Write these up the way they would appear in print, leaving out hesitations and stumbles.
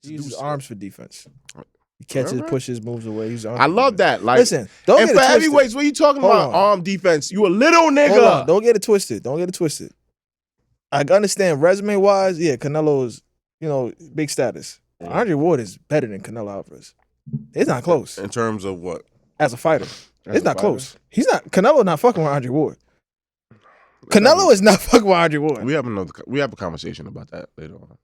He uses arms for defense. He catches, pushes, moves away. He's I love that. Like, listen, don't get it for twisted. heavyweights, what are you talking about? Arm defense. You a little nigga. Hold on. Don't get it twisted. I understand resume-wise, yeah, Canelo is, big status. Yeah. Andre Ward is better than Canelo Alvarez. It's not close. In terms of what? As a fighter. It's not close. Canelo not fucking with Andre Ward. Canelo is not fucking with Andre Ward. We have a conversation about that later on.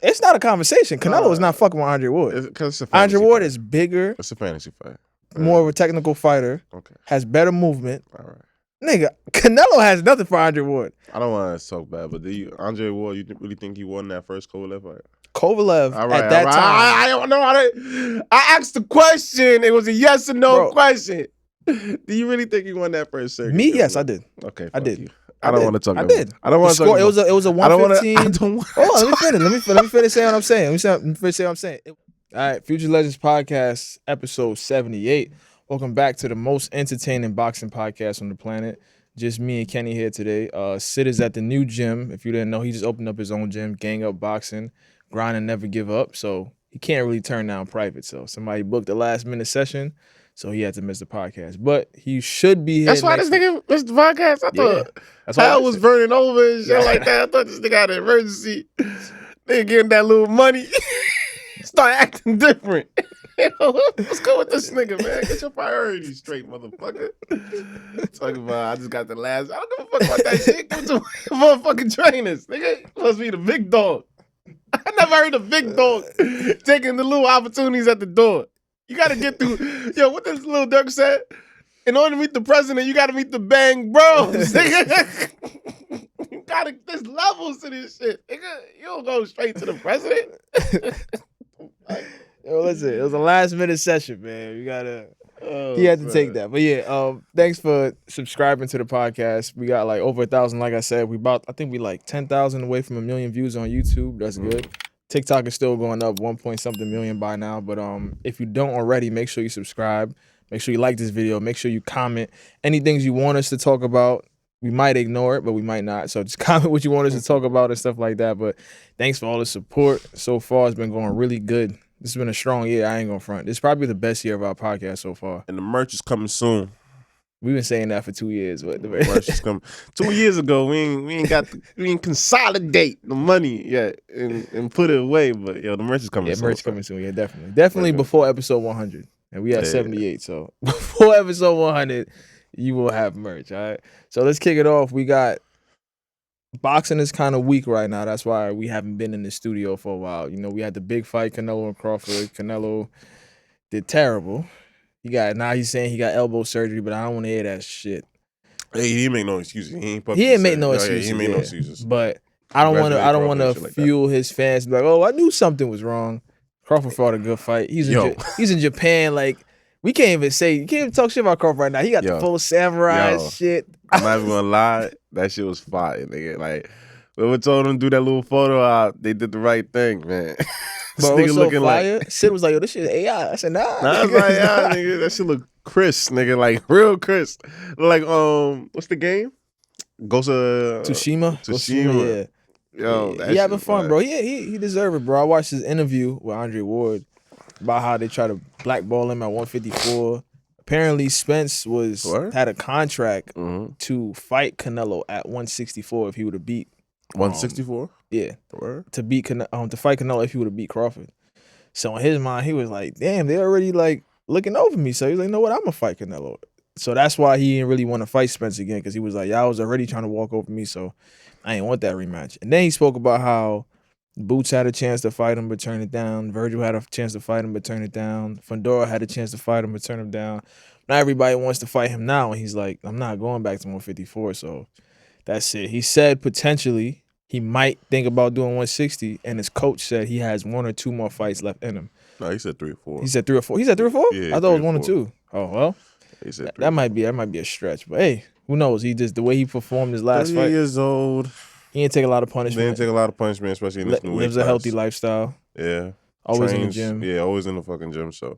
It's not a conversation. Canelo is not fucking with Andre Ward. Andre Ward is bigger. It's a fantasy fight. More of a technical fighter. Okay. Has better movement. All right. Nigga, Canelo has nothing for Andre Ward. I don't want to talk bad, but Andre Ward, you really think he won that first Kovalev fight? Kovalev at that time. I don't know how to. I asked the question. It was a yes or no question. Do you really think he won that first circuit? Me, yes, I did. Okay, I did. You. I don't want to talk. I did. I don't want to talk. It was a 115. I don't want. Hold on, let me finish saying what I'm saying. Let me finish saying what I'm saying. All right, Future Legends Podcast, episode 78. Welcome back to the most entertaining boxing podcast on the planet. Just me and Kenny here today. Sid is at the new gym. If you didn't know, he just opened up his own gym, Gang Up Boxing, grind and never give up. So he can't really turn down private. So somebody booked a last minute session, so he had to miss the podcast. But he should be here. That's why this nigga missed the podcast. I thought hell was burning over and shit like that. I thought this nigga had an emergency. Nigga getting that little money. Start acting different. What's good with this nigga, man? Get your priorities straight, motherfucker. Talking about, I just got the last. I don't give a fuck about that shit. Give it to motherfucking trainers. Nigga, supposed to be the big dog. I never heard of big dog taking the little opportunities at the door. You got to get through. Yo, what this little Dirk said? In order to meet the president, you got to meet the bang bros. There's levels to this shit. Nigga, you don't go straight to the president. Yo, listen, it was a last minute session, man. You gotta. He had to take that, but yeah. Thanks for subscribing to the podcast. We got like over 1,000. Like I said, I think we like 10,000 away from 1 million views on YouTube. That's good. TikTok is still going up 1-point-something million by now. But if you don't already, make sure you subscribe. Make sure you like this video. Make sure you comment any things you want us to talk about. We might ignore it, but we might not. So just comment what you want us to talk about and stuff like that. But thanks for all the support. So far, it's been going really good. This has been a strong year. I ain't gonna front. This is probably the best year of our podcast so far. And the merch is coming soon. We've been saying that for 2 years, but the merch is coming. 2 years ago, we ain't consolidate the money yet and put it away. But yo, the merch is coming. Yeah, merch coming soon. Yeah, definitely before episode 100. And we at 78, so before episode 100, you will have merch. All right. So let's kick it off. We got. Boxing is kind of weak right now. That's why we haven't been in the studio for a while. We had the big fight, Canelo and Crawford. Canelo did terrible. Now he's saying he got elbow surgery, but I don't want to hear that shit. Hey, he didn't make no excuses. He didn't make no excuses. He made no excuses. But I don't want to fuel his fans. Be like, oh, I knew something was wrong. Crawford fought a good fight. He's in Japan. Like you can't even talk shit about Crawford right now. He got the full samurai shit. I'm not even gonna lie. That shit was fire, nigga. Like, whoever told him to do that little photo out, they did the right thing, man. This nigga looking fire. Sid was like, yo, this shit is AI. I said, nah. I was like, yeah, nigga. That shit look crisp, nigga. Like, real crisp. Like, what's the game? Ghost of Tsushima. Yeah. Yo, he having fun, bro. He deserve it, bro. I watched his interview with Andre Ward about how they try to blackball him at 154. Apparently, Spence had a contract to fight Canelo at 164 if he would have beat 164. Yeah, to fight Canelo if he would have beat Crawford. So in his mind, he was like, "Damn, they already like looking over me." So he's like, "You know what? I'm gonna fight Canelo." So that's why he didn't really want to fight Spence again because he was like, "Y'all was already trying to walk over me, so I ain't want that rematch." And then he spoke about how Boots had a chance to fight him but turned it down. Virgil had a chance to fight him but turned it down. Fundora had a chance to fight him but turned him down. Now everybody wants to fight him now, and he's like, I'm not going back to 154, so that's it. He said potentially he might think about doing 160, and his coach said he has 1 or 2 more fights left in him. No, he said 3 or 4. He said 3 or 4? He said 3 or 4? Yeah, I thought it was 1 or 2. Oh, well. He said that might be a stretch, but hey, who knows? He just, the way he performed his last 30 fight. years old. He didn't take a lot of punishment. He didn't take a lot of punishment, especially in this new Lives a healthy lifestyle. Yeah. Always in the gym. Yeah, always in the fucking gym. So,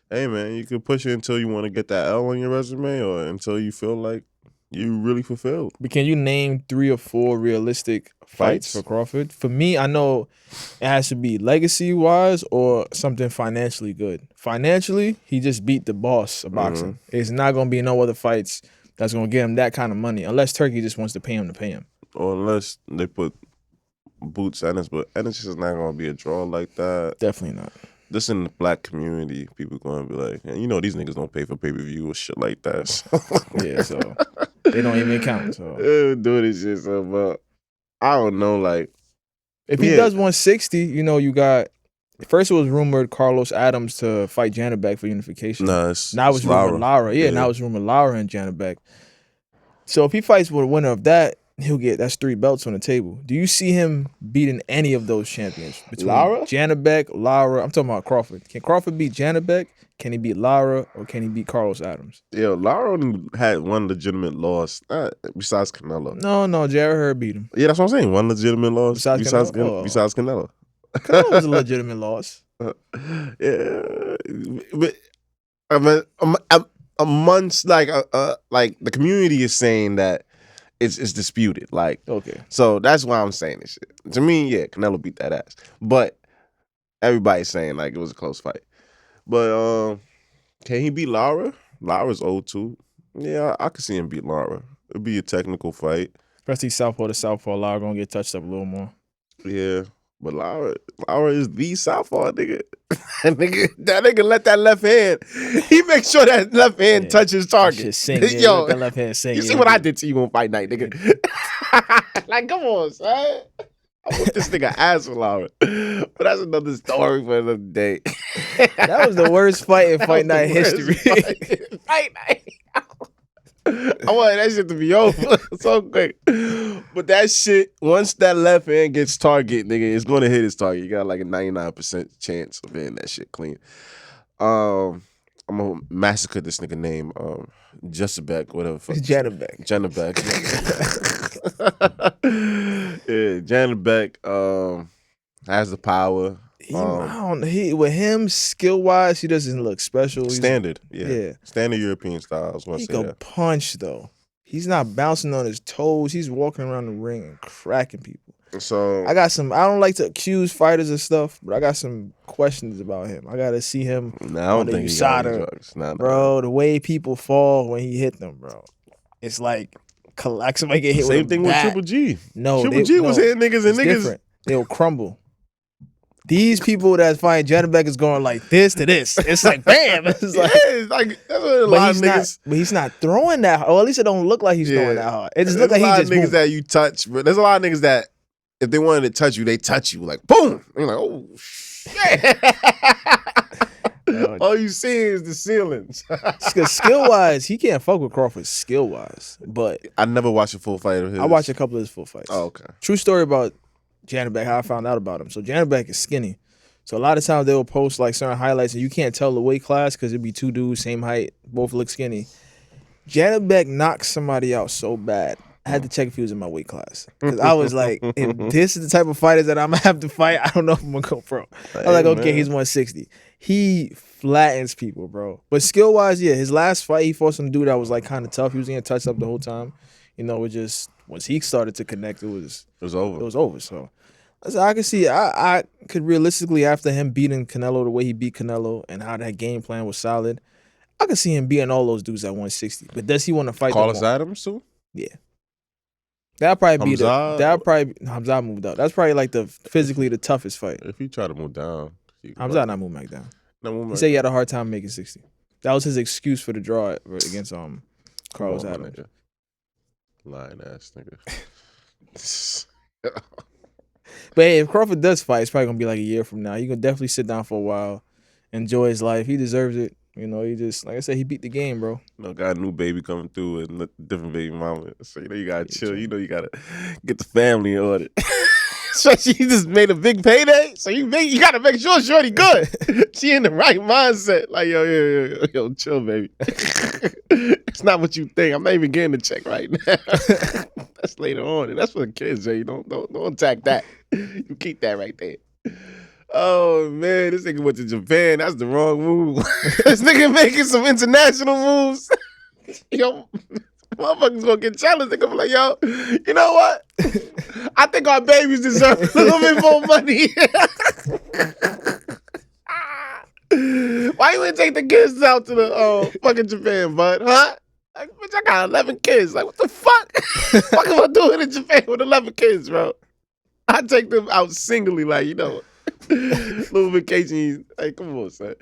hey, man, you can push it until you want to get that L on your resume or until you feel like you really fulfilled. But can you name 3 or 4 realistic fights for Crawford? For me, I know it has to be legacy-wise or something financially good. Financially, he just beat the boss of boxing. It's not going to be no other fights that's going to get him that kind of money, unless Turkey just wants to pay him. Or unless they put Boots Ennis, but Ennis is not going to be a draw like that. Definitely not. Just in the black community, people going to be like, you know, these niggas don't pay for pay-per-view or shit like that. So. Yeah, so they don't even count. So doing this shit, so, but I don't know, like. If he does 160, you know, you got. First, it was rumored Carlos Adams to fight Janabek for unification. Now it's rumored Lara. Yeah, now it's rumored Lara and Janabek. So if he fights with a winner of that, that's 3 belts on the table. Do you see him beating any of those champions? Between Janabek, Lara. I'm talking about Crawford. Can Crawford beat Janabek? Can he beat Lara, or can he beat Carlos Adams? Yeah, Lara only had one legitimate loss, besides Canelo. No, Jared Hurd beat him. Yeah, that's what I'm saying. One legitimate loss besides Canelo. Canelo was a legitimate loss. Yeah, but I mean, amongst like the community is saying that it's disputed. Like, okay, so that's why I'm saying this shit. To me, yeah, Canelo beat that ass, but everybody's saying like it was a close fight. But can he beat Lara? Lara's old too. Yeah, I could see him beat Lara. It'd be a technical fight. Especially southpaw to southpaw. Lara gonna get touched up a little more. Yeah, but Lara is the southpaw nigga. that nigga let that left hand. He makes sure that left hand touches target. Yo, that left hand sing. You see what I did to you on fight night, nigga? Like, come on, son. I whooped this nigga ass for Lara. But that's another story for another day. That was the worst fight in fight night history. Fight night. I wanted that shit to be over so quick. But that shit, once that left hand gets target, nigga, it's going to hit his target. You got like a 99% chance of hitting that shit clean. I'm going to massacre this nigga named Jusabek, whatever. Janabek. Yeah, Janabek has the power. With him, skill-wise, he doesn't look special. Standard, yeah. Standard European style. He can punch, though. He's not bouncing on his toes. He's walking around the ring and cracking people. So I don't like to accuse fighters of stuff, but I got some questions about him. I got to see him I don't think he got any drugs. Bro, the way people fall when he hit them, bro. It's like somebody get hit Same thing with Triple G. No, Triple G was hitting niggas and niggas. Different. They'll crumble. These people that's fighting Janabek is going like this to this. It's like, bam. It's like that's what a lot of niggas. But he's not throwing that hard. Or at least it don't look like he's throwing that hard. It just looks like he just a lot of niggas that you touch, but there's a lot of niggas that if they wanted to touch you, they touch you like boom. And you're like, oh shit. All you see is the ceilings. Because skill-wise, he can't fuck with Crawford skill-wise. But I never watched a full fight of his. I watched a couple of his full fights. Oh, okay. True story about Janabek, how I found out about him. So Janabek is skinny. So a lot of times they will post like certain highlights and you can't tell the weight class because it'd be 2 dudes, same height, both look skinny. Janabek knocked somebody out so bad. I had to check if he was in my weight class. Because I was like, if this is the type of fighters that I'm going to have to fight, I don't know if I'm going to go pro. I was like, okay, he's 160. He flattens people, bro. But skill-wise, yeah, his last fight, he fought some dude that was like kind of tough. He was getting touched up the whole time. You know, it just, once he started to connect, it was over. It was over, so. I could see, I could realistically, after him beating Canelo the way he beat Canelo and how that game plan was solid, I could see him beating all those dudes at 160. But does he want to fight Carlos Adams too? Yeah. That'll probably be Hamzat moved up. That's probably like physically the toughest fight. If he try to move down. Hamzat not moving back down. He said he had a hard time making 60. That was his excuse for the draw against Carlos Adams. Nigga. Lying ass nigga. But hey, if Crawford does fight, it's probably gonna be like a year from now. He can definitely sit down for a while, enjoy his life. He deserves it. You know, he just, like I said, he beat the game, bro. You know, got a new baby coming through and different baby mama. So you know you gotta chill. You know you gotta get the family in order. So she just made a big payday. So you gotta make sure Shorty good. She in the right mindset. Like yo, chill, baby. It's not what you think. I'm not even getting the check right now. That's later on, and that's for the kids, Jay. Don't attack that. You keep that right there. Oh man, this nigga went to Japan. That's the wrong move. This nigga making some international moves. Yo, Motherfuckers gonna get jealous. They gonna be like, yo, you know what? I think our babies deserve a little bit more money. Why you ain't take the kids out to the fucking Japan, bud? Huh? Like, bitch, I got 11 kids. Like, what the fuck? What am I doing in Japan with 11 kids, bro? I take them out singly, like, you know, little vacation. Like, come on, son.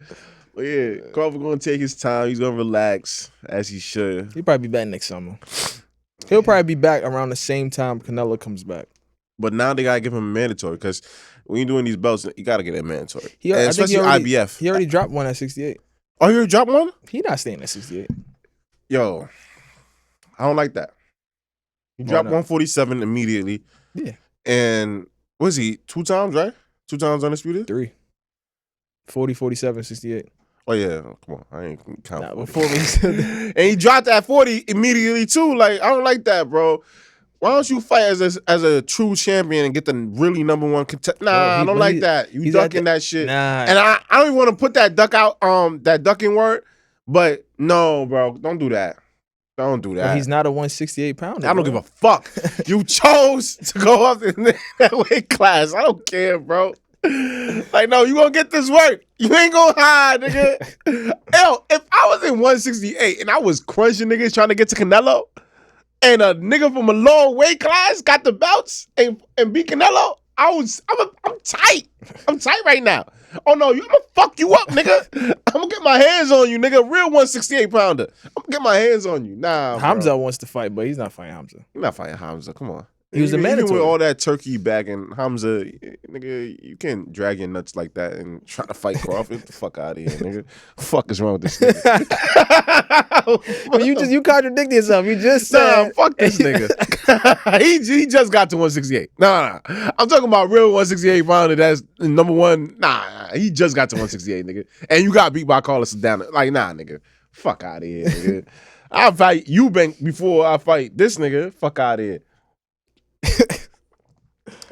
But yeah, Crawford gonna take his time. He's gonna relax as he should. He'll probably be back next summer. He'll probably be back around the same time Canelo comes back. But now they gotta give him a mandatory because when you're doing these belts, you gotta get a mandatory. Especially IBF. He already dropped one at 68. Oh, you already dropped one? He not staying at 68. Yo, I don't like that. He dropped 147 immediately. Yeah. And what is he? 2 times, right? 2 times undisputed? 3. 40, 47, 68. Oh, yeah. Come on. I ain't counting. Before we said that. And he dropped that 40 immediately, too. Like, I don't like that, bro. Why don't you fight as a true champion and get the really number one contender? Nah, I don't like that. You ducking that shit. Nah. And I don't even want to put that duck out, that ducking word. But no, bro. Don't do that. Don't do that. But he's not a 168 pounder. I don't give a fuck. You chose to go up in that weight class. I don't care, bro. Like, no, you gonna get this work. You ain't gonna hide, nigga. Hell, if I was in 168 and I was crunching niggas trying to get to Canelo, and a nigga from a lower weight class got the belts and beat Canelo, I'm tight. I'm tight right now. Oh no, I'm gonna fuck you up, nigga. I'm gonna get my hands on you, nigga. Real 168 pounder. I'm gonna get my hands on you. Nah, Hamza wants to fight, but he's not fighting Hamza. He's not fighting Hamza. Come on. He was a mandatory. Even with all that turkey back and Hamza, nigga, you can't drag your nuts like that and try to fight Crawford. Get the fuck out of here, nigga. The fuck is wrong with this nigga? But you contradicted yourself. You just said, nah, fuck this nigga. he just got to 168. Nah. I'm talking about real 168 pounder. That's number one. Nah, he just got to 168, nigga. And you got beat by Carlos Sedano. Like, nah, nigga. Fuck out of here, nigga. I'll fight Eubank before I fight this nigga. Fuck out of here.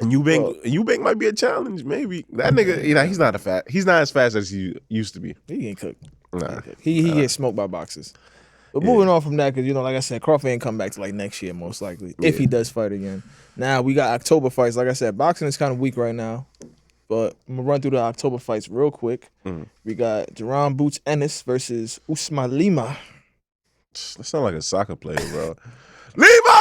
And Eubank might be a challenge, maybe. That nigga, you know, he's not as fast as he used to be. He ain't cooked. Nah. He gets smoked by boxers. But moving on from that, because, you know, like I said, Crawford ain't come back to like next year, most likely, if he does fight again. Now, we got October fights. Like I said, boxing is kind of weak right now. But I'm going to run through the October fights real quick. We got Jerome Boots Ennis versus Usman Lima. That sounds like a soccer player, bro. Lima!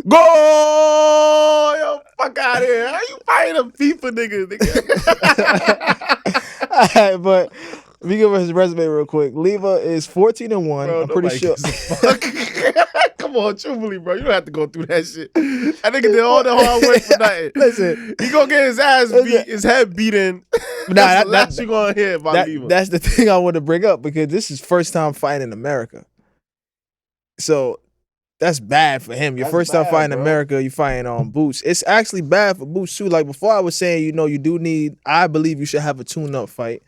Go! Yo, fuck out of here. How you fighting a FIFA nigga? All right, but we give his resume real quick. Lima is 14-1. Bro, I'm pretty sure. Come on, truthfully, bro. You don't have to go through that shit. That nigga did all the hard work for nothing. Listen, he gonna get his ass beat, his head beaten. That's you gonna hear about Lima. That's the thing I want to bring up, because this is first time fighting in America. So that's bad for him. Your first time fighting in America, you fighting on Boots. It's actually bad for Boots too. Like before, I was saying, you know, you do need. I believe you should have a tune-up fight,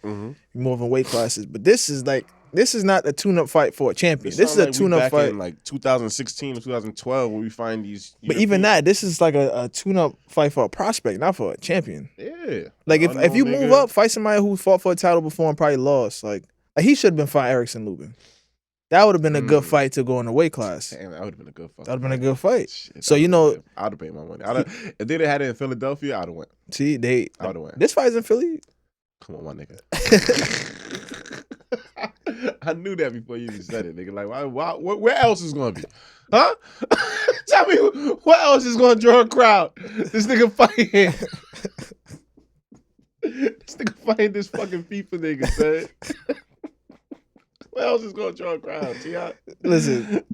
more than weight classes. But this is not a tune-up fight for a champion. This is a tune-up fight in like 2016 or 2012 when we find these. But even that, this is like a tune-up fight for a prospect, not for a champion. Yeah. Like if you move up, fight somebody who fought for a title before and probably lost. Like he should have been fighting Erickson Lubin. That would have been a good fight to go in the weight class. Damn, that would have been a good fight. That would have been a good fight. Shit, so, you know. I'd have paid my money. If they'd have had it in Philadelphia, I'd have went. See, I would have went. This fight's in Philly. Come on, my nigga. I knew that before you even said it, nigga. Like, where else is going to be? Huh? Tell me, what else is going to draw a crowd? This nigga fighting. This nigga fighting this fucking FIFA nigga, son. What else is going to draw a crowd, Teon? Listen,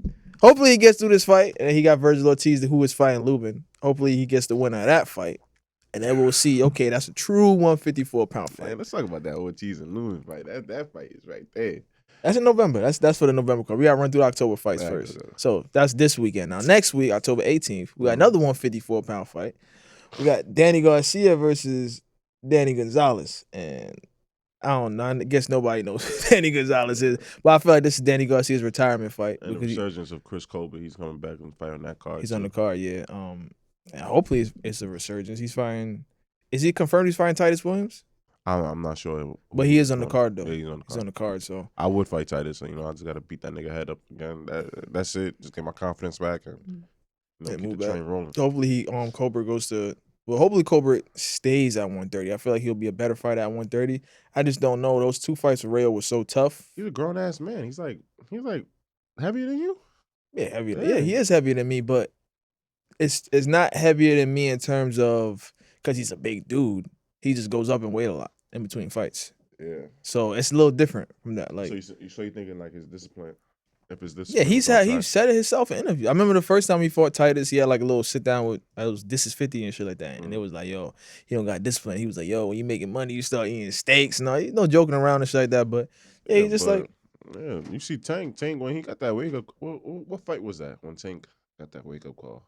hopefully he gets through this fight, and he got Virgil Ortiz, who is fighting Lubin. Hopefully he gets the winner of that fight. And then we'll see, okay, that's a true 154-pound fight. Man, let's talk about that Ortiz and Lubin fight. That fight is right there. That's in November. That's for the November card. We got to run through the October fights first. So that's this weekend. Now, next week, October 18th, we got another 154-pound fight. We got Danny Garcia versus Danny Gonzalez. And I don't know. I guess nobody knows who Danny Gonzalez is. But I feel like this is Danny Garcia's retirement fight. And the resurgence of Chris Colbert. He's coming back and fight on that card. He's on the card, yeah. And hopefully it's a resurgence. He's fighting. Is he confirmed he's fighting Titus Williams? I'm not sure. But he is on the card though. Yeah, he's on the card. He's on the card, so I would fight Titus. So, I just got to beat that nigga head up again. That's it. Just get my confidence back and keep the train rolling. Hopefully, Cobra goes to. Well, hopefully Cobra stays at 130. I feel like he'll be a better fighter at 130. I just don't know. Those 2 fights with Rayo were so tough. He's a grown ass man. He's like heavier than you. Yeah, heavier. Yeah, he is heavier than me, but it's not heavier than me in terms of because he's a big dude. He just goes up in weight a lot in between fights. Yeah. So it's a little different from that. Like, so you thinking like his discipline? If it's yeah, he said it himself in an interview. I remember the first time he fought Titus, he had like a little sit down with this is 50 and shit like that. And it was like, yo, he don't got discipline. He was like, yo, when you making money, you start eating steaks. No, he's no joking around and shit like that. But yeah, he just like you see Tank when he got that wake up. What fight was that when Tank got that wake up call?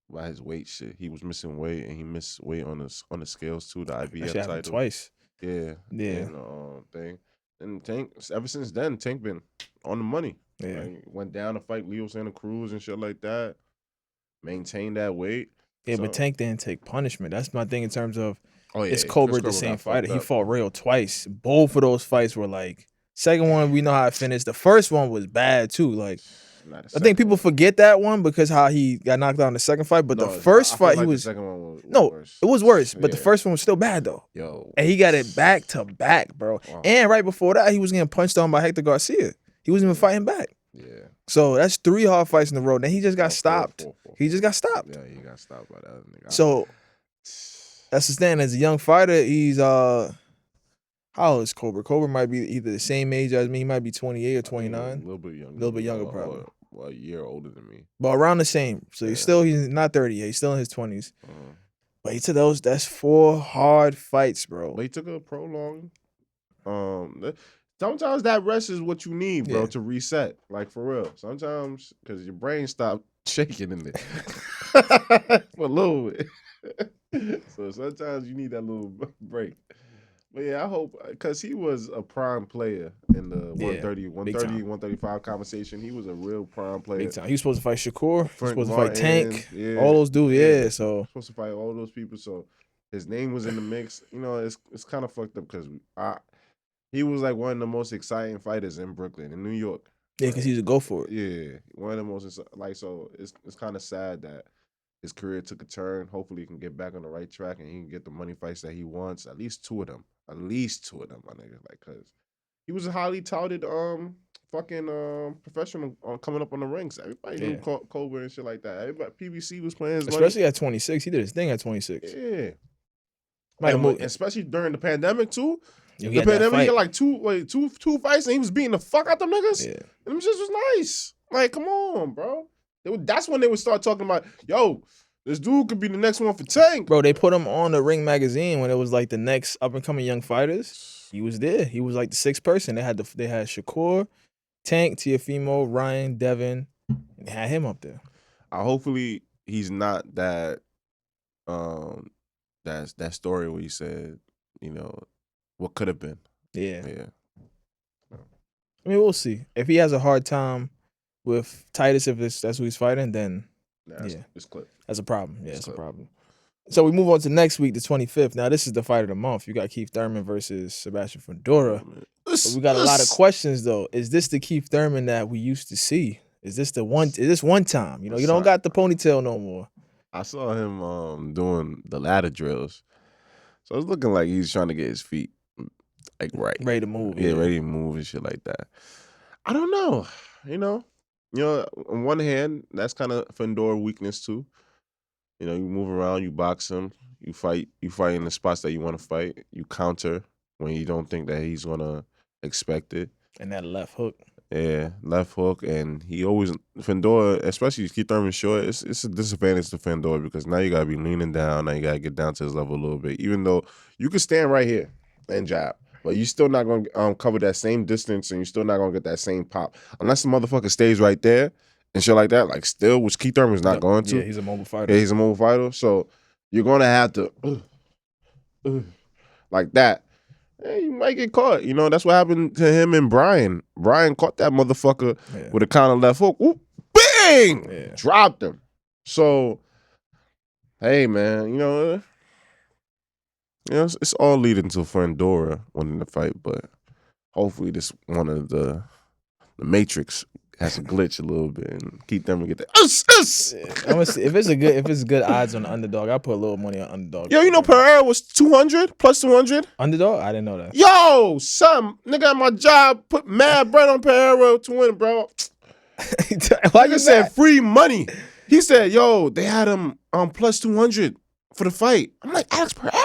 By his weight shit, he was missing weight and he missed weight on the scales too. The IBF title twice. Yeah. And, thing. And Tank, ever since then, Tank been on the money. Yeah. Like, went down to fight Leo Santa Cruz and shit like that. Maintained that weight. Yeah, but Tank didn't take punishment. That's my thing in terms of it's Chris Cobra the same fighter. He fought Rayo twice. Both of those fights were like second one we know how it finished. The first one was bad too. Like I think people forget that one because how he got knocked out in the second fight. But the first fight, he was the second one was worse. It was worse. But the first one was still bad though. And he got it back to back, bro. Wow. And right before that, he was getting punched on by Hector Garcia. He wasn't even fighting back. Yeah. So that's 3 hard fights in a row. Then he just got stopped. Four. He just got stopped. Yeah, he got stopped by that other nigga. So that's the stand. As a young fighter, he's how old is Cobra? Cobra might be either the same age as me. He might be 28 or 29. A little bit younger. A little bit younger, probably. Well, a year older than me. But around the same. So he's not 30 yet. He's still in his 20s. But he took that's 4 hard fights, bro. But he took a prolonged. Sometimes that rest is what you need, bro, to reset. Like, for real. Sometimes, because your brain stopped shaking in it. For a little bit. So sometimes you need that little break. But yeah, I hope, because he was a prime player in the 135 conversation. He was a real prime player. Big time. He was supposed to fight Shakur. He was supposed to fight Tank. Yeah. All those dudes, so. Supposed to fight all those people, so his name was in the mix. It's kind of fucked up because he was like one of the most exciting fighters in Brooklyn, in New York. Yeah, because he's a go for it. Yeah, one of the most, so it's kind of sad that his career took a turn. Hopefully he can get back on the right track and he can get the money fights that he wants. At least two of them, my nigga. Like, cause he was a highly touted professional coming up on the ranks. Everybody knew Cobra and shit like that. Everybody, PBC was playing his especially money. At 26. He did his thing at 26. Yeah. Especially during the pandemic too. The pandemic, he got like two fights and he was beating the fuck out them niggas. Yeah. And them just was nice. Like, come on, bro. That's when they would start talking about, yo, this dude could be the next one for Tank. Bro, they put him on the Ring magazine when it was like the next up and coming young fighters. He was there. He was like the 6th person. They had Shakur, Tank, Teofimo, Ryan, Devin, and they had him up there. Hopefully he's not that that story where he said, what could have been. Yeah. I mean, we'll see. If he has a hard time with Titus, if that's who he's fighting, then it's clip. That's a problem. Yeah, it's a problem. So we move on to next week, the 25th. Now, this is the fight of the month. You got Keith Thurman versus Sebastian Fundora. But we got a lot of questions, though. Is this the Keith Thurman that we used to see? Is this one time? You don't got the ponytail no more. I saw him doing the ladder drills. So it's looking like he's trying to get his feet like right. Ready to move. Yeah, ready to move and shit like that. I don't know. On one hand, that's kind of Fundora weakness too. You move around, you box him, you fight in the spots that you want to fight. You counter when you don't think that he's gonna expect it. And that left hook. Yeah, left hook, and he always Fundora, especially Keith Thurman short. It's a disadvantage to Fundora because now you gotta be leaning down. Now you gotta get down to his level a little bit. Even though you can stand right here and jab, but you're still not gonna cover that same distance, and you're still not gonna get that same pop unless the motherfucker stays right there and shit like that. Like still, which Keith Thurman's not going to. Yeah, he's a mobile fighter. Yeah, he's a mobile fighter. So you're gonna have to like that. Hey, you might get caught. That's what happened to him and Brian. Brian caught that motherfucker with a counter left hook. Whoop, bang! Yeah. Dropped him. So Hey, man, it's all leading to Fundora winning the fight, but hopefully this one of the Matrix has a glitch a little bit and keep them to get that. I'm gonna see if it's good odds on the underdog. I put a little money on underdog. Yo, Pereira was 200 plus 200. Underdog? I didn't know that. Yo, some nigga at my job put mad bread on Pereira to win, bro. Why you said free money? He said, yo, they had him plus 200 for the fight. I'm like, Alex Pereira?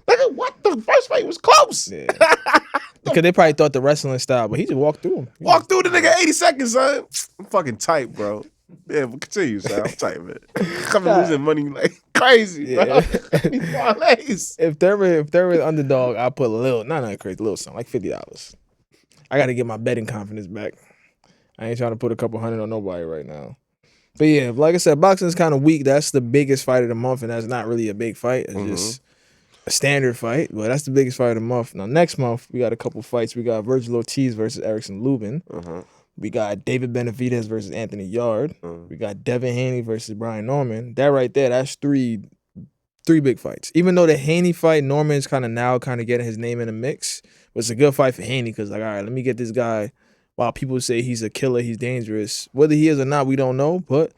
Nigga, what? The first fight was close. Yeah. Because they probably thought the wrestling style, but he just walked through him. Walked through the nigga 80 seconds, son. I'm fucking tight, bro. Yeah, but continue, son. I'm tight, man. I'm losing money like crazy, bro. If they're underdog, I'll put a little, not crazy, a little something, like $50. I got to get my betting confidence back. I ain't trying to put a couple hundred on nobody right now. But yeah, like I said, boxing is kind of weak. That's the biggest fight of the month, and that's not really a big fight. It's just a standard fight, but that's the biggest fight of the month. Now, next month, we got a couple fights. We got Virgil Ortiz versus Erickson Lubin. We got David Benavidez versus Anthony Yard. We got Devin Haney versus Brian Norman. That right there, that's three big fights. Even though the Haney fight, Norman's kind of getting his name in the mix. But it's a good fight for Haney because, like, all right, let me get this guy. While people say he's a killer, he's dangerous. Whether he is or not, we don't know. But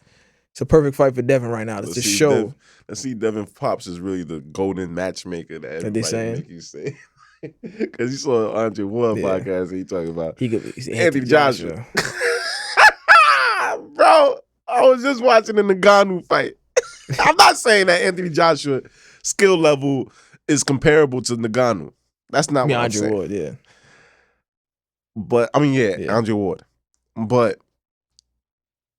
it's a perfect fight for Devin right now. It's a show. Let's see, Devin Pops is really the golden matchmaker that everybody make you say. Because you saw Andre Ward podcast and he talking about Anthony Joshua. Bro, I was just watching the Ngannou fight. I'm not saying that Anthony Joshua skill level is comparable to Ngannou. That's not what I'm saying. Andre Ward, yeah. But, Andre Ward. But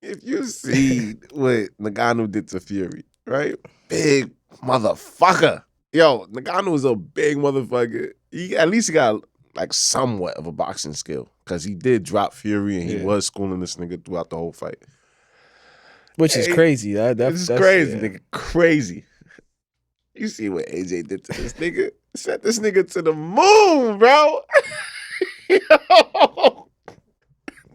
if you see what Ngannou did to Fury, right? Big motherfucker. Yo, Ngannou is a big motherfucker. At least he got like somewhat of a boxing skill because he did drop Fury and he was schooling this nigga throughout the whole fight. Which is crazy. That's crazy, nigga. Crazy. You see what AJ did to this nigga? Sent this nigga to the moon, bro. Yo.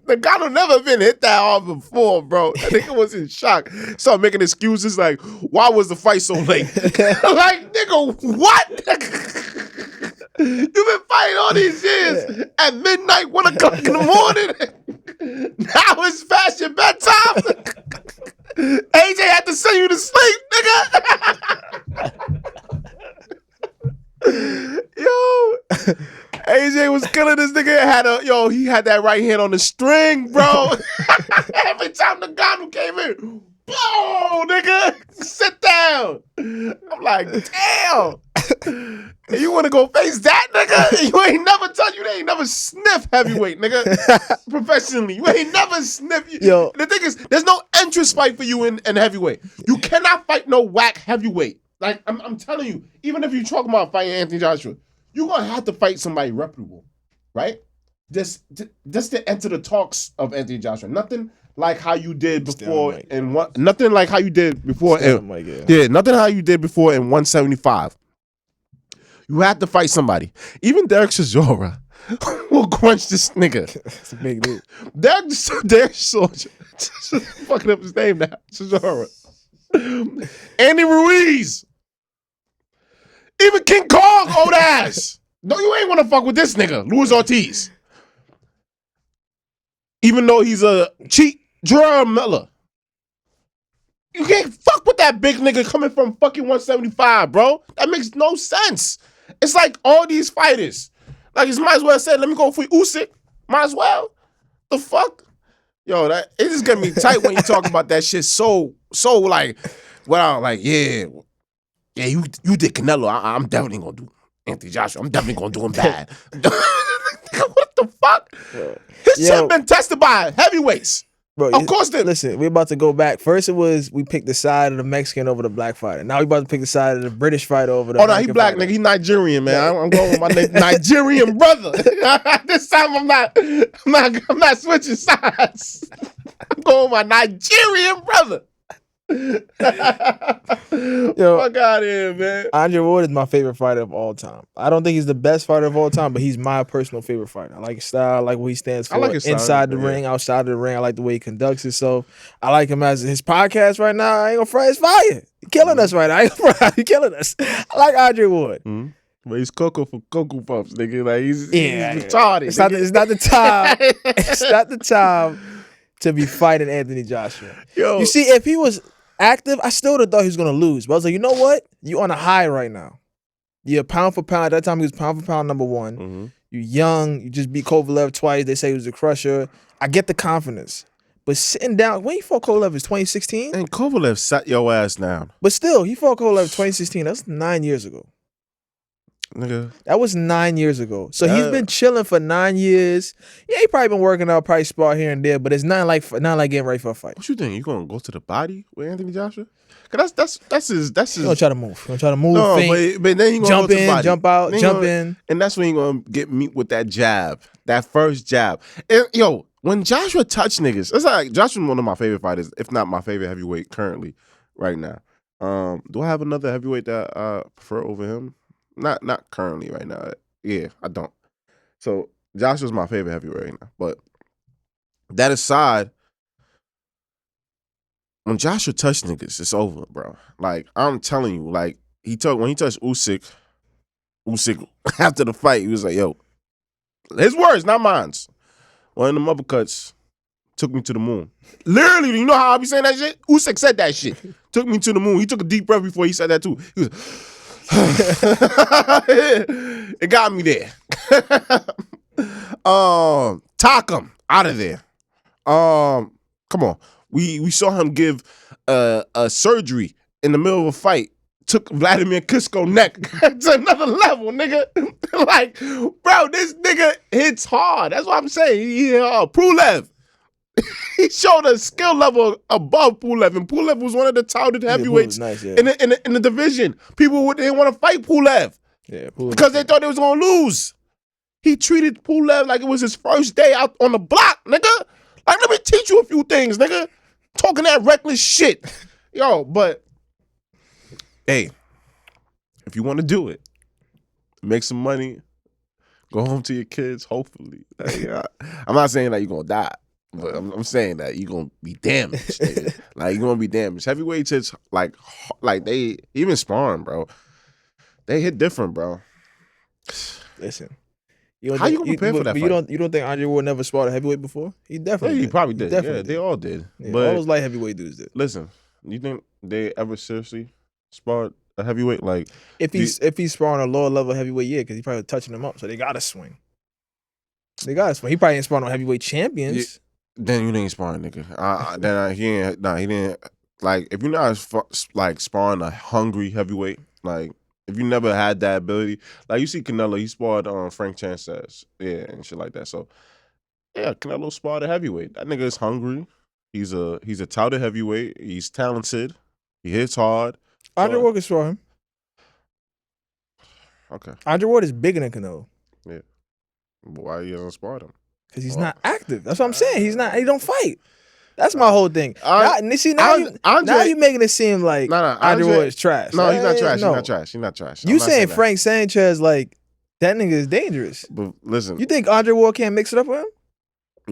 Ngannou never been hit that hard before, bro. That nigga was in shock. Started making excuses like, why was the fight so late? Like, nigga, what? You've been fighting all these years at midnight, 1 o'clock in the morning. Now it's past your bedtime. AJ had to send you to sleep, nigga. Yo. AJ was killing this nigga. He had that right hand on the string, bro. Every time the Ngannou came in, boom, nigga, sit down. I'm like, damn. You want to go face that, nigga? You ain't never sniffed heavyweight, nigga. Professionally, you ain't never sniffed. Yo. The thing is, there's no entrance fight for you in heavyweight. You cannot fight no whack heavyweight. Like, I'm telling you, even if you're talking about fighting Anthony Joshua, you're going to have to fight somebody reputable, right? Just to enter the talks of Anthony Joshua. Nothing like how you did before nothing like how you did before. Nothing how you did before in 175. You had to fight somebody. Even Derek Chisora will crunch this nigga. That's a big dude. Derek Soldier. Fucking up his name now. Chisora. Andy Ruiz. Even King Kong, old ass. No, you ain't want to fuck with this nigga, Luis Ortiz. Even though he's a cheat Gerard Miller. You can't fuck with that big nigga coming from fucking 175, bro. That makes no sense. It's like all these fighters. Like, you might as well say, let me go for Usyk. Might as well. The fuck? Yo, it just get me tight when you talk about that shit so like, well, like, yeah, you did Canelo. I'm definitely gonna do Anthony Joshua. I'm definitely gonna do him bad. What the fuck? His shit been tested by heavyweights. Bro, of course they listen, we're about to go back. First it was we picked the side of the Mexican over the black fighter. Now we about to pick the side of the British fighter over the American he black fighter. Nigga, he Nigerian, man. I'm going with my Nigerian brother. This time I'm not switching sides. I'm going with my Nigerian brother. Yo, fuck out of here, man. Andre Ward is my favorite fighter of all time. I don't think he's the best fighter of all time, but he's my personal favorite fighter. I like his style, I like what he stands for. I like his inside the ring, outside of the ring. I like the way he conducts himself. I like him as his podcast right now. I ain't gonna fry his fire. killing us right now. He's killing us. I like Andre Ward. Mm-hmm. But he's Coco for Cocoa Puffs, nigga. Like he's retarded. It's not the time. It's not the time to be fighting Anthony Joshua. Yo. You see, if he was active, I still would have thought he was gonna lose. But I was like, you know what? You on a high right now. You're pound for pound. At that time, he was pound for pound number one. Mm-hmm. You're young. You just beat Kovalev twice. They say he was a crusher. I get the confidence. But sitting down, when he fought Kovalev is 2016? And Kovalev sat your ass down. But still, he fought Kovalev 2016. That's 9 years ago. Nigga. That was 9 years ago. So he's been chilling for 9 years. Yeah, he probably been working out, probably spar here and there, but it's not like getting ready for a fight. What you think? You gonna go to the body with Anthony Joshua? Cause that's his. He gonna try to move. He gonna try to move. No, feint, but then he gonna jump go to the in, body. jump out, jump in, and that's when he gonna get meat with that jab, that first jab. And yo, when Joshua touch niggas, it's like Joshua's one of my favorite fighters, if not my favorite heavyweight currently, right now. Do I have another heavyweight that I prefer over him? Not currently right now. Yeah, I don't. So Joshua's my favorite heavyweight right now. But that aside, when Joshua touched niggas, it's over, bro. Like, I'm telling you, like, when he touched Usyk after the fight, he was like, yo, his words, not mine. One of them uppercuts took me to the moon. Literally, you know how I be saying that shit? Usyk said that shit. Took me to the moon. He took a deep breath before he said that too. He was it got me there. Talk him out of there. Come on. We saw him give a surgery in the middle of a fight. Took Vladimir Klitschko's neck to another level, nigga. Like, bro, this nigga hits hard. That's what I'm saying. Pulev. He showed a skill level above Pulev, and Pulev was one of the touted heavyweights in the division. People didn't want to fight Pulev, because they thought they was gonna lose. He treated Pulev like it was his first day out on the block, nigga. Like, let me teach you a few things, nigga. Talking that reckless shit, yo. But hey, if you want to do it, make some money, go home to your kids. Hopefully, I'm not saying that you're gonna die. But I'm saying that you're going to be damaged. Like, you're going to be damaged. Heavyweights hits, like they, even sparring, bro. They hit different, bro. Listen. How you going to prepare for that fight? You don't think Andre Ward never sparred a heavyweight before? He definitely did. He probably did. Yeah, they all did. Yeah, but all those light heavyweight dudes did. Listen, you think they ever seriously sparred a heavyweight? Like, if he's sparring a lower level heavyweight, yeah, because he's probably touching them up, so they got to swing. He probably ain't sparring no heavyweight champions. Yeah. Then you ain't sparring, nigga. He didn't. Like, if you're not like sparring a hungry heavyweight, like, if you never had that ability, like, you see Canelo, he sparred Frank Sanchez, and shit like that. So, yeah, Canelo sparred a heavyweight. That nigga is hungry. He's a touted heavyweight. He's talented. He hits hard. Andre Ward can spar him. Okay. Andre Ward is bigger than Canelo. Yeah. But why you don't spar him? Because he's not active. That's what I'm saying. He don't fight. That's my whole thing. Now you're making it seem like Andre Ward is trash. No, he's not trash. No. He's not trash. You saying Frank Sanchez, like, that nigga is dangerous. But listen. You think Andre Ward can't mix it up with him?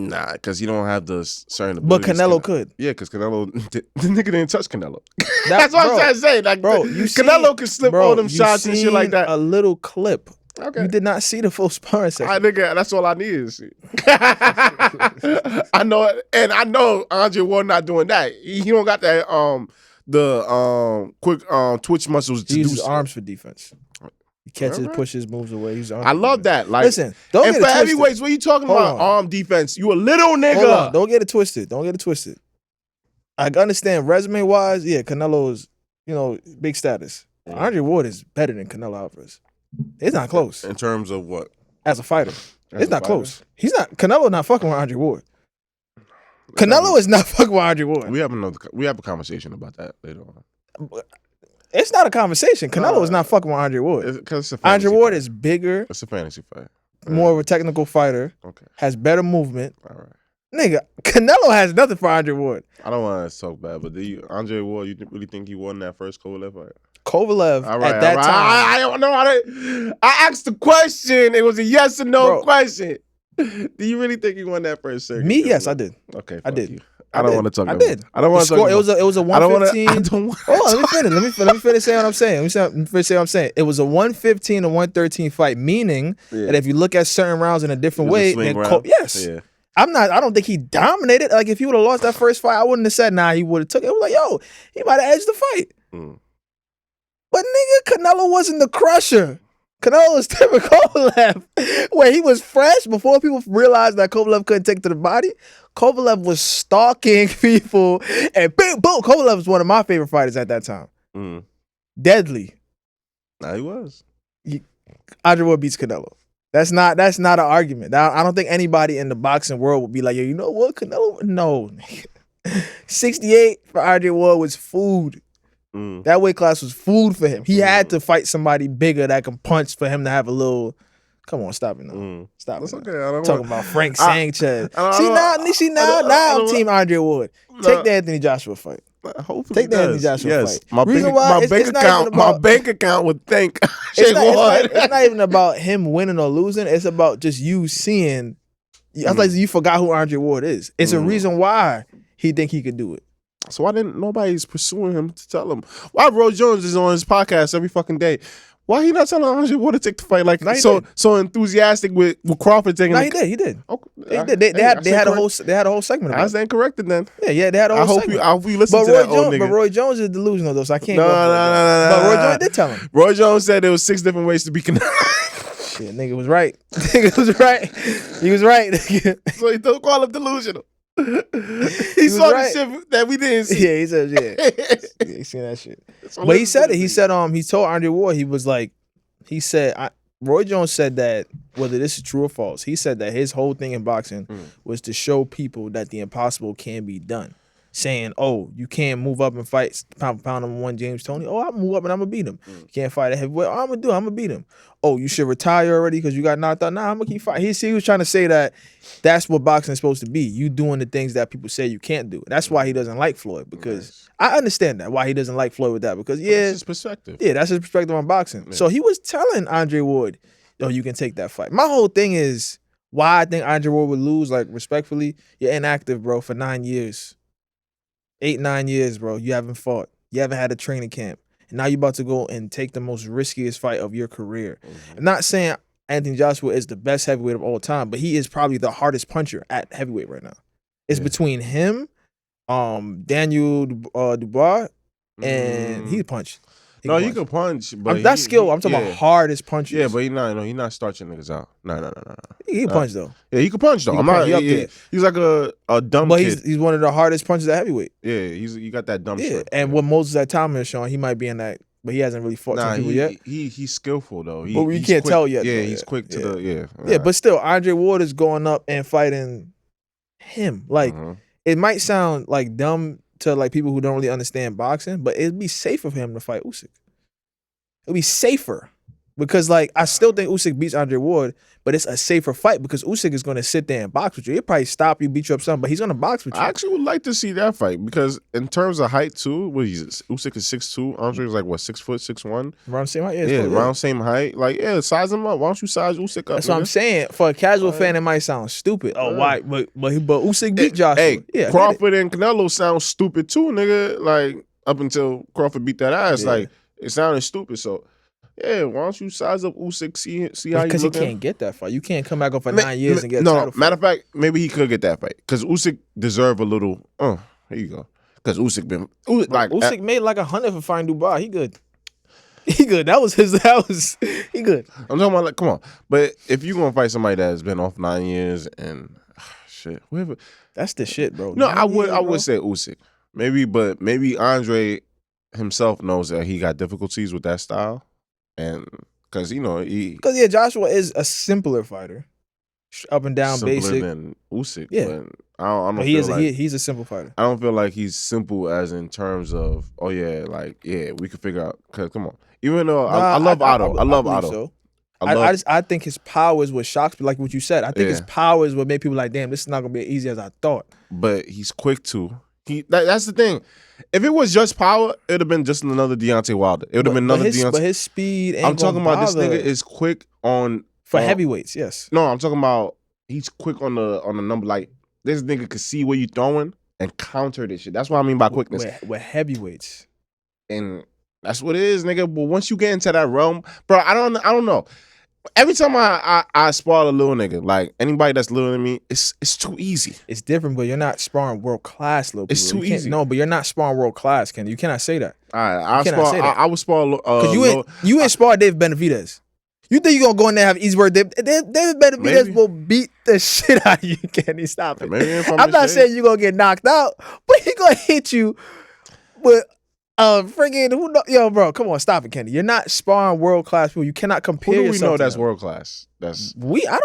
Nah, because he don't have the certain abilities. But Canelo could. Yeah, because Canelo, the nigga didn't touch Canelo. That's what I'm trying to say. Like, bro, Canelo can slip all them shots and shit like that. A little clip. Okay. You did not see the full sparring session. Nigga, that's all I need to see. I know Andre Ward not doing that. He don't got that quick twitch muscles to he do uses arms for defense. He catches, pushes, moves away. I love that. Like, listen, don't get it twisted. Heavyweights, what are you talking about? Arm defense. You a little nigga. Hold on. Don't get it twisted. I understand resume-wise, yeah, Canelo is, big status. Yeah. Andre Ward is better than Canelo Alvarez. It's not close. In terms of what? As a fighter. It's not close. Canelo not fucking with Andre Ward. Canelo is not fucking with Andre Ward. We have a conversation about that later on. It's not a conversation. Canelo is not fucking with Andre Ward. Andre Ward is bigger. It's a fantasy fight. More of a technical fighter. Okay. Has better movement. All right. Nigga, Canelo has nothing for Andre Ward. I don't want to talk bad, but Andre Ward, you really think he won that first Kovalev fight? Kovalev at that time. I don't know how to. I asked the question. It was a yes or no question. Do you really think he won that first circuit? Me, yes, I did. Okay, I did. I don't want to talk. I did. I don't want to talk. It was a 115. I don't want. Oh, let me finish. Let me finish saying what I'm saying. Let me finish saying what I'm saying. It was a 115 to 113 fight, meaning that if you look at certain rounds in a different way, then yes. Yeah. I don't think he dominated. Like if he would have lost that first fight, I wouldn't have said he would have took it. It was like, yo, he might have edged the fight. But nigga, Canelo wasn't the crusher. Canelo was Timur Kovalev, where he was fresh before people realized that Kovalev couldn't take it to the body. Kovalev was stalking people, and boom, Kovalev was one of my favorite fighters at that time. Deadly. Nah, he was. Andre Ward beats Canelo. That's not an argument. I don't think anybody in the boxing world would be like, yo, you know what, Canelo? No. 68 for Andre Ward was food. That weight class was food for him. He had to fight somebody bigger that can punch for him to have a little. Come on, stop it now. Stop it. Okay. I don't talking about Frank Sanchez. See now I'm Team Andre Ward. Take the Anthony Joshua fight. Hopefully take the Anthony Joshua fight. My bank account would thank Shake Ward. It's not even about him winning or losing. It's about just you seeing. It's like you forgot who Andre Ward is. It's a reason why he think he could do it. So why didn't nobody's pursuing him to tell him? Why Roy Jones is on his podcast every fucking day? Why he not telling Andre Ward to take the fight? Like so enthusiastic with Crawford taking. No, he did. Okay. He did. They had a whole segment. I stand corrected then. Yeah, they had a whole segment. I hope you listen to that old nigga. But Roy Jones is delusional though, so I can't. No. But Roy Jones did tell him. Roy Jones said there was 6 different ways to be connected. Shit, nigga was right. Nigga was right. He was right. So he don't call him delusional. He saw the shit that we didn't see. Yeah, he said, he seen that shit. But he said it. He said, he told Andre Ward, Roy Jones said that, whether this is true or false, he said that his whole thing in boxing was to show people that the impossible can be done. Saying, oh, you can't move up and fight pound for pound number 1 James Toney. Oh, I'll move up and I'm going to beat him. You can't fight a heavyweight. Oh, I'm going to beat him. Oh, you should retire already because you got knocked out. Nah, I'm going to keep fighting. He was trying to say that that's what boxing is supposed to be. You doing the things that people say you can't do. That's why he doesn't like Floyd, because I understand that, why he doesn't like Floyd with that, because that's his perspective. Yeah, that's his perspective on boxing. Yeah. So he was telling Andre Ward, yo, you can take that fight. My whole thing is why I think Andre Ward would lose, like, respectfully, you're inactive, bro, for 9 years. 8-9 years, bro. You haven't fought. You haven't had a training camp. And now you're about to go and take the most riskiest fight of your career. I'm not saying Anthony Joshua is the best heavyweight of all time, but he is probably the hardest puncher at heavyweight right now. It's between him, Daniel Dubois, and he punched. He can punch, but that's skill. I'm talking about hardest punches. Yeah, but he not starching niggas out. No. He can punch though. Yeah, he can punch though. He's like a dumb but kid. He's one of the hardest punchers at heavyweight. Yeah, you got that dumb shit. And what Moses at time is showing, he might be in that, but he hasn't really fought some people yet. He's skillful though. But you can't tell yet. Yeah, he's quick to the Yeah, but still, Andre Ward is going up and fighting him. Like it might sound like dumb to like people who don't really understand boxing, but it'd be safer for him to fight Usyk. It'll be safer because, like, I still think Usyk beats Andre Ward, but it's a safer fight because Usyk is going to sit there and box with you. He'll probably stop you, beat you up something, but he's going to box with you. I actually would like to see that fight because in terms of height, too, Usyk is 6'2", Andre is like, what, 6 foot, 6'1"? Around the same height? Yeah, around the same height. Like, size him up. Why don't you size Usyk up? That's what I'm saying. For a casual fan, it might sound stupid. Oh, why? But Usyk beat Joshua. Hey, Crawford and Canelo sound stupid, too, nigga. Like, up until Crawford beat that ass. Like, it sounded stupid, so... Yeah, why don't you size up Usyk, see how you looking? Because he can't get that fight. You can't come back up for 9 years and get a title fight. Matter of fact, maybe he could get that fight. Because Usyk deserve a little, here you go. Because Usyk made like 100 for fighting Dubai. He good. He good. He good. I'm talking about, like, come on. But if you going to fight somebody that has been off 9 years and, shit, whatever. That's the shit, bro. No, I would say Usyk. Maybe Andre himself knows that he got difficulties with that style. And because Joshua is a simpler fighter, up and down, simpler basic than Usyk. Yeah, but I don't feel like he's a simple fighter. I don't feel like he's simple as in terms of we could figure out. Cause come on, even though I love Otto, I love Otto. So. I think his power is what shocks me, like what you said. I think his power is what made people like, damn, this is not gonna be as easy as I thought. But he's quick too. That's the thing. If it was just power, it would have been just another Deontay Wilder. It would have been another Deontay. But his speed ain't I'm talking about bother. This nigga is quick on for heavyweights. Yes. No, I'm talking about he's quick on the number. Like this nigga could see where you throwing and counter this shit. That's what I mean by quickness. With heavyweights. And that's what it is, nigga. But once you get into that realm, bro, I don't know. Every time I spar a little nigga, like anybody that's little than me, it's too easy. It's different, but you're not sparring world class little people. It's too easy. No, but you're not sparring world class, Kenny. You cannot say that. All right, I would spar. Because you ain't spar David Benavidez. You think you gonna go in there and have easy work? David Benavidez will beat the shit out of you, Kenny. Stop it. I'm not saying you're gonna get knocked out, but he gonna hit you with yo, bro, come on, stop it, Kenny. You're not sparring world class people. You cannot compare. Who do we know that's world class? I don't know, nigga. I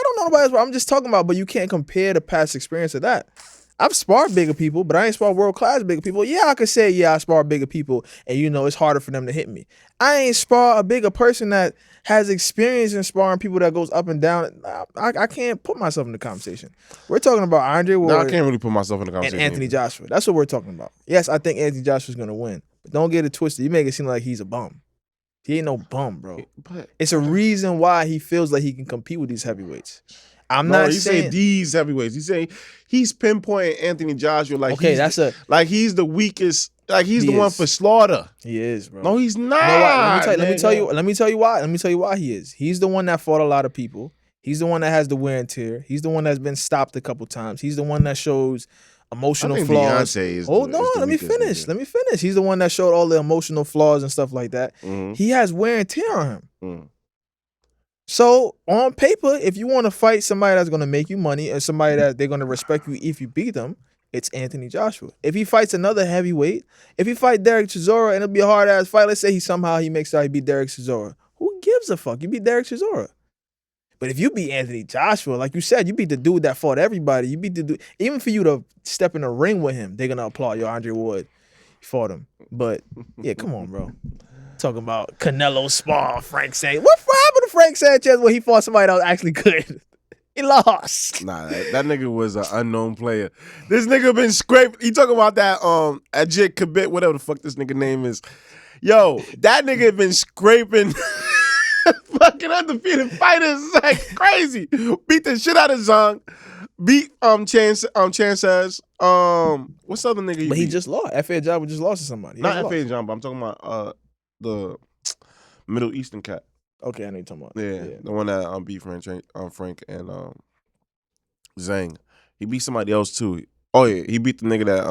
don't know nobody else. I'm just talking about, but you can't compare the past experience to that. I've sparred bigger people, but I ain't sparred world class bigger people. Yeah, I could say, I sparred bigger people, and it's harder for them to hit me. I ain't spar a bigger person that has experience in sparring people that goes up and down. I can't put myself in the conversation. We're talking about Andre Ward. No, I can't really put myself in the conversation. And Anthony Joshua. That's what we're talking about. Yes, I think Anthony Joshua's gonna win, but don't get it twisted. You make it seem like he's a bum. He ain't no bum, bro. But it's a reason why he feels like he can compete with these heavyweights. I'm not saying these heavyweights. He's saying he's pinpointing Anthony Joshua like he's the weakest. Like he's the one for slaughter. He is, bro. No, he's not. Let me tell you why. Let me tell you why he is. He's the one that fought a lot of people. He's the one that has the wear and tear. He's the one that's been stopped a couple times. He's the one that shows emotional flaws. Let me finish. Let me finish. He's the one that showed all the emotional flaws and stuff like that. Mm-hmm. He has wear and tear on him. Mm. So on paper, if you want to fight somebody that's going to make you money and somebody that they're going to respect you if you beat them, it's Anthony Joshua. If he fights another heavyweight, if he fight Derek Chisora and it'll be a hard ass fight, let's say he makes out he beat Derek Chisora. Who gives a fuck? You beat Derek Chisora. But if you beat Anthony Joshua, like you said, you beat the dude that fought everybody. You beat the dude. Even for you to step in the ring with him, they're gonna applaud you. Andre Ward fought him. But yeah, come on, bro. Talking about Canelo spar Frank Sanchez. What happened to Frank Sanchez when he fought somebody that was actually good? He lost. Nah, that nigga was an unknown player. This nigga been scraped. He talking about that Ajit Kabit, whatever the fuck this nigga name is. Yo, that nigga been scraping fucking undefeated fighters like crazy. Beat the shit out of Zhang. Beat Chances. What's the other nigga? But he just lost. F.A. Jabba just lost to somebody. Not F.A. Jabba, but I'm talking about the Middle Eastern cat. Okay, I know you're talking about. Yeah, the one that beat Frank and Zhang. He beat somebody else too. Oh yeah, he beat the nigga that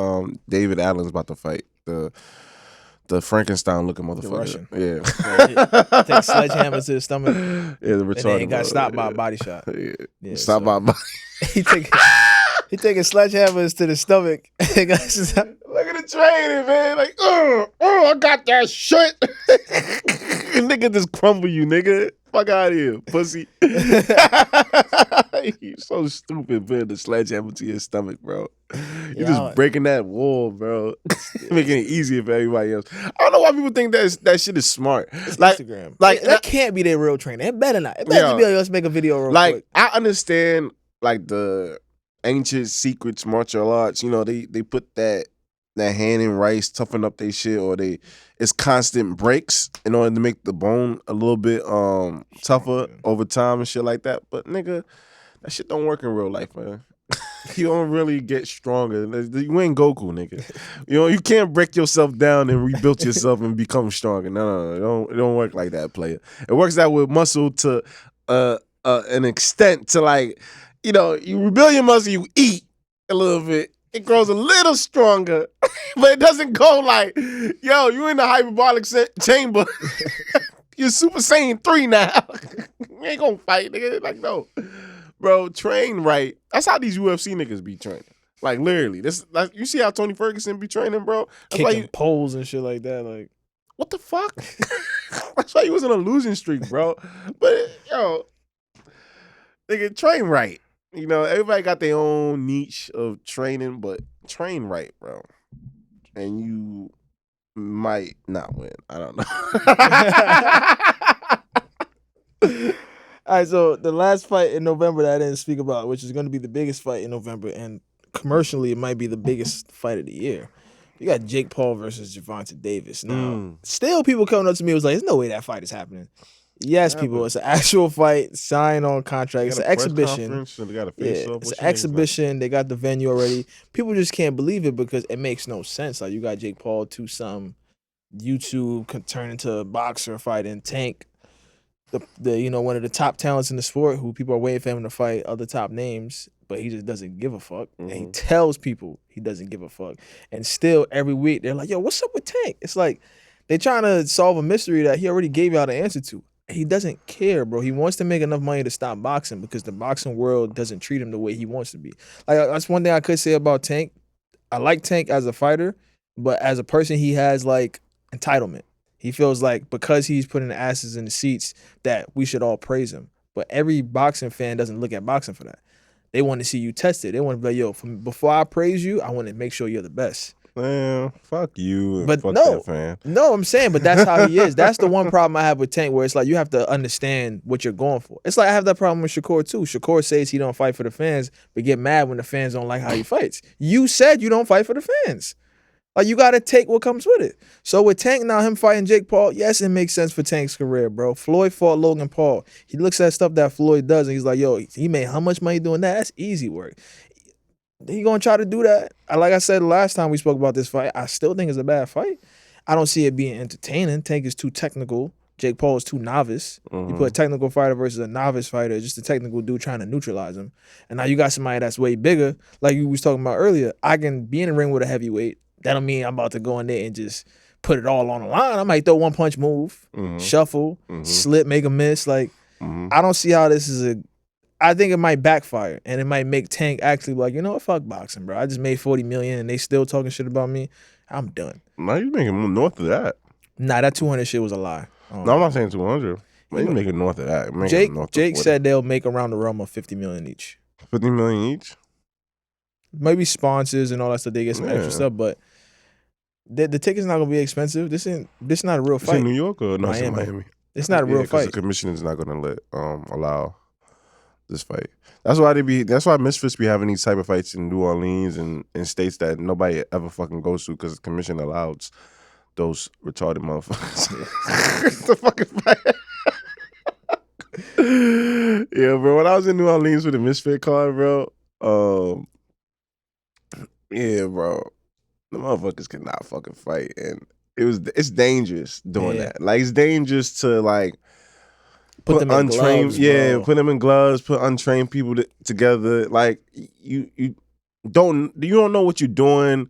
David Allen's about to fight. The Frankenstein looking motherfucker. The Russian. Yeah. Take sledgehammers to the stomach. Yeah, the retarded. And he got stopped by a body shot. Yeah, stopped by a body. He taking sledgehammers to the stomach. Look at the training, man. Like, I got that shit. Nigga just crumble you, nigga. Fuck out of here, pussy. You so stupid, man. The sledgehammer to your stomach, bro. You're just breaking that wall, bro. Making it easier for everybody else. I don't know why people think that shit is smart. It's like Instagram. Like that can't be their real training. It better not. It better be like, let's make a video real quick. I understand like the ancient secrets martial arts. You know, they put that hand in rice, toughen up their shit, or it's constant breaks in order to make the bone a little bit tougher over time and shit like that. But nigga, that shit don't work in real life, man. You don't really get stronger. You ain't Goku, nigga. You know, you can't break yourself down and rebuild yourself and become stronger. No. It don't work like that, player. It works out with muscle to an extent to like, you know, you rebuild your muscle, you eat a little bit. It grows a little stronger, but it doesn't go like, yo, you in the hyperbolic chamber. You're Super Saiyan 3 now. You ain't gonna fight, nigga. Like, no. Bro, train right. That's how these UFC niggas be training. Like, literally. This, like, you see how Tony Ferguson be training, bro? That's kicking poles and shit like that. Like, what the fuck? That's why he was on a losing streak, bro. But, yo, nigga, train right. You know, everybody got their own niche of training, but train right, bro. And you might not win. I don't know. All right, so the last fight in November that I didn't speak about, which is going to be the biggest fight in November, and commercially it might be the biggest fight of the year. You got Jake Paul versus Gervonta Davis. Now, still people coming up to me was like, there's no way that fight is happening. Yes, people. It's an actual fight. Sign on contract. It's an exhibition. They got a face-off. It's an exhibition. They got the venue already. People just can't believe it because it makes no sense. Like you got Jake Paul to some YouTube could turn into a boxer fight and Tank, the one of the top talents in the sport who people are waiting for him to fight other top names, but he just doesn't give a fuck. And he tells people he doesn't give a fuck. And still every week they're like, yo, what's up with Tank? It's like they're trying to solve a mystery that he already gave y'all the answer to. He doesn't care, bro. He wants to make enough money to stop boxing because the boxing world doesn't treat him the way he wants to be. Like that's one thing I could say about Tank. I like Tank as a fighter, but as a person, he has like entitlement. He feels like because he's putting the asses in the seats that we should all praise him. But every boxing fan doesn't look at boxing for that. They want to see you tested. They want to be like, yo, before I praise you, I want to make sure you're the best. Man, fuck you and but fuck no, that fan. No, I'm saying, but that's how he is. That's the one problem I have with Tank, where it's like you have to understand what you're going for. It's like I have that problem with Shakur too. Shakur says he don't fight for the fans, but get mad when the fans don't like how he fights. You said you don't fight for the fans. Like you gotta take what comes with it. So with Tank now, him fighting Jake Paul, yes, it makes sense for Tank's career, bro. Floyd fought Logan Paul. He looks at stuff that Floyd does, and he's like, yo, he made how much money doing that? That's easy work. He gonna try to do that. Like I said last time we spoke about this fight, I still think it's a bad fight. I don't see it being entertaining. Tank is too technical. Jake Paul is too novice. You put a technical fighter versus a novice fighter, just a technical dude trying to neutralize him. And now you got somebody that's way bigger, like you was talking about earlier. I can be in the ring with a heavyweight. That don't mean I'm about to go in there and just put it all on the line. I might throw one punch move, shuffle, slip, make a miss. Like I don't see how this is I think it might backfire and it might make Tank actually like, you know what, fuck boxing, bro. I just made $40 million and they still talking shit about me. I'm done. Now you making more north of that. Nah, that 200 shit was a lie. No, I'm not saying 200. You making north of that. Jake said they'll make around the realm of $50 million each. $50 million each? Maybe sponsors and all that stuff. They get some extra stuff, but the ticket's not gonna be expensive. This not a real fight. It's in New York or no? It's in Miami. It's not a real fight. The commission is not gonna allow this fight. That's why Misfits be having these type of fights in New Orleans and in states that nobody ever fucking goes to because the commission allows those retarded motherfuckers. The fucking fight. Yeah, bro. When I was in New Orleans with the Misfit card, bro. Yeah, bro. The motherfuckers could not fucking fight, and it's dangerous doing that. Like it's dangerous to like put them untrained, gloves, put them in gloves, put untrained people together. Like you don't know what you're doing,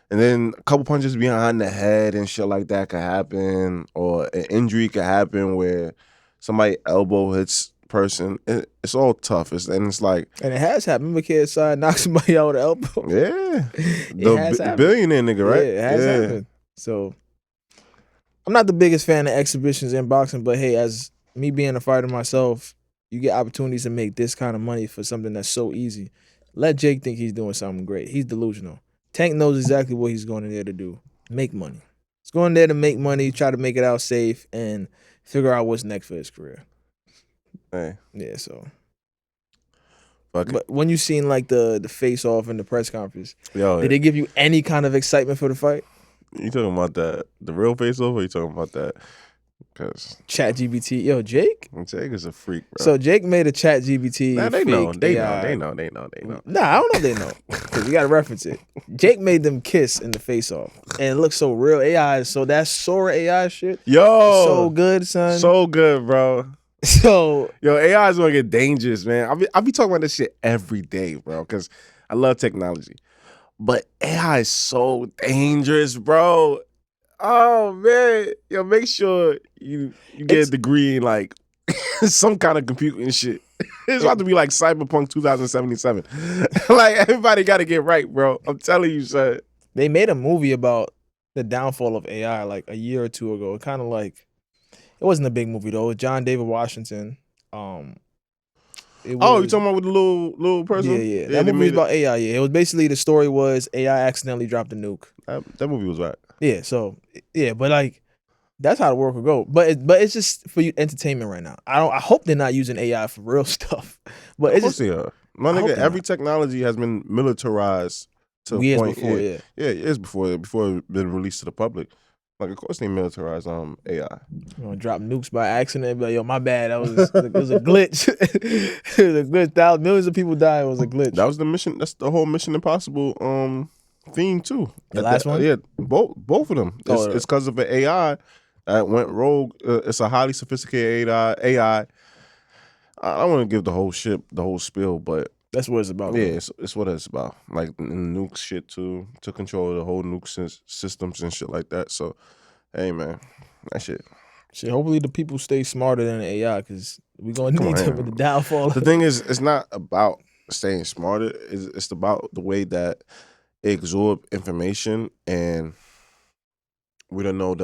and then a couple punches behind the head and shit like that could happen, or an injury could happen where somebody elbow hits person. It's all tough. And it has happened. Remember KSI knocked somebody out with an elbow? Yeah. The billionaire nigga, right? Yeah, it has happened. So I'm not the biggest fan of exhibitions in boxing, but hey, as me being a fighter myself, you get opportunities to make this kind of money for something that's so easy. Let Jake think he's doing something great. He's delusional. Tank knows exactly what he's going in there to do. Make money. He's going there to make money, try to make it out safe, and figure out what's next for his career. Hey. Yeah, so. But when you seen like the face off in the press conference, did they give you any kind of excitement for the fight? You talking about the real face off, or you talking about that? Cause ChatGPT, yo, Jake is a freak, bro. So Jake made a ChatGPT. Nah, they know. Nah, I don't know if they know because you got to reference it. Jake made them kiss in the face off, and it looks so real. AI, so that Sora AI shit, so good, son, so good, bro. So AI is gonna get dangerous, man. I be talking about this shit every day, bro, because I love technology. But AI is so dangerous, bro. Oh man, make sure you get a degree in like some kind of computing shit. It's about to be like Cyberpunk 2077. Like everybody got to get right, bro. I'm telling you, son. They made a movie about the downfall of AI like a year or two ago. Kind of like. It wasn't a big movie though. John David Washington. You talking about with the little person? Yeah. That movie was about AI. Yeah, it was basically the story was AI accidentally dropped a nuke. That movie was right. Yeah. So but like that's how the world could go. But it's just for you entertainment right now. I hope they're not using AI for real stuff. But it's just my nigga. Every technology has been militarized to a point. Before, years before it's been released to the public. Like, of course they militarize AI. You gonna drop nukes by accident? But yo, my bad. It was a glitch. It was a glitch. Millions of people died. It was a glitch. That was the mission. That's the whole Mission Impossible theme too. The last one. Yeah, both of them. It's because of an AI that went rogue. It's a highly sophisticated AI. I don't want to give the whole spiel, but that's what it's about. Yeah, it's what it's about. Like nuke shit to control the whole nuke systems and shit like that. So, hey man, that shit. Hopefully the people stay smarter than the AI, because we're gonna need them in the downfall. The thing is, it's not about staying smarter. It's about the way that it absorbs information, and we don't know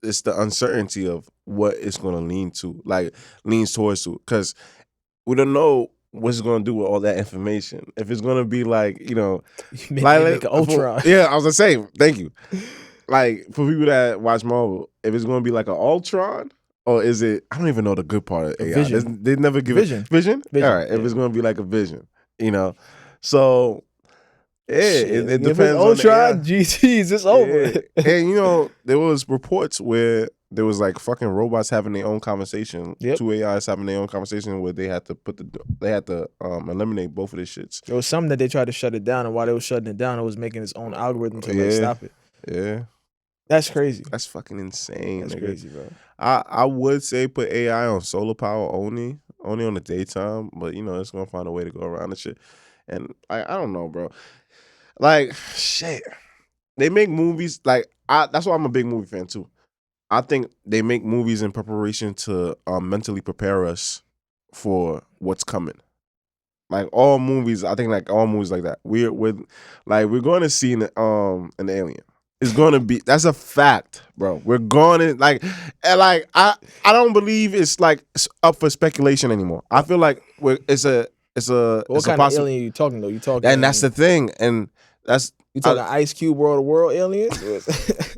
it's the uncertainty of what it's gonna leans towards to, because we don't know what's it gonna do with all that information. If it's gonna be like, like an Ultron. Yeah, I was gonna say, thank you. Like, for people that watch Marvel, if it's gonna be like an Ultron, or is it? I don't even know the good part of AI. Vision. They never give Vision. it Vision. All right, if it's gonna be like a Vision, so. Yeah, it depends on Ultron, GG's, it's over. And there was reports where there was like fucking robots having their own conversation. Yep. 2 AIs having their own conversation where they had to eliminate both of their shits. There was something that they tried to shut it down, and while they were shutting it down, it was making its own algorithm to stop it. Yeah. That's crazy. That's fucking insane. That's crazy, bro. I would say put AI on solar power only on the daytime, but it's gonna find a way to go around the shit. And I don't know, bro. Like, shit. They make movies, that's why I'm a big movie fan too. I think they make movies in preparation to mentally prepare us for what's coming. Like all movies, I think like all movies like that. We're going to see an alien. It's going to be, that's a fact, bro. We're going to I don't believe it's up for speculation anymore. I feel like it's a what kind of alien are you talking though? You talking, and that's the thing, and that's you talking Ice Cube World of World aliens?